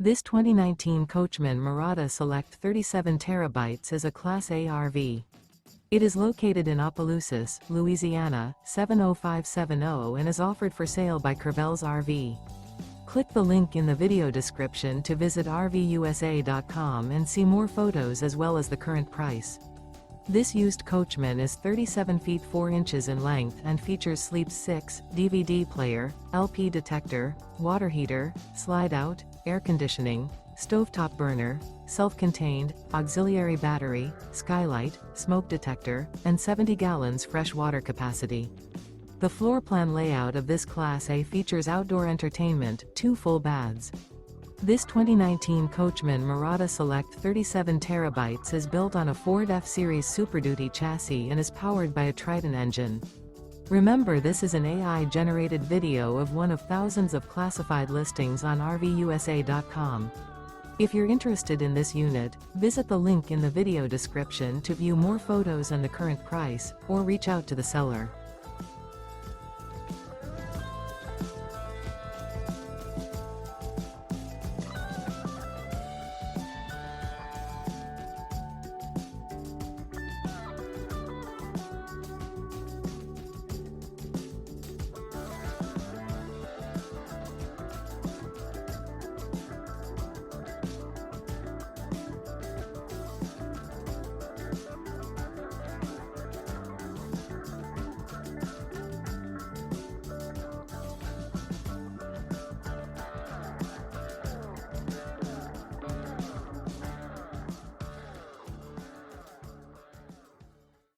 This 2019 Coachmen Mirada Select 37 TB is a Class A RV. It is located in Opelousas, Louisiana, 70570 and is offered for sale by Courvelle's RV. Click the link in the video description to visit RVUSA.com and see more photos as well as the current price. This used Coachman is 37 feet 4 inches in length and features Sleep 6, DVD player, LP detector, water heater, slide-out, air conditioning, stovetop burner, self-contained, auxiliary battery, skylight, smoke detector, and 70 gallons fresh water capacity. The floor plan layout of this Class A features outdoor entertainment, 2 full baths. This 2019 Coachmen Mirada Select 37 TB is built on a FordF-Series Super Duty chassis and is powered by a Triton engine. Remember, this is an AI-generated video of one of thousands of classified listings on RVUSA.com. If you're interested in this unit, visit the link in the video description to view more photos and the current price, or reach out to the seller.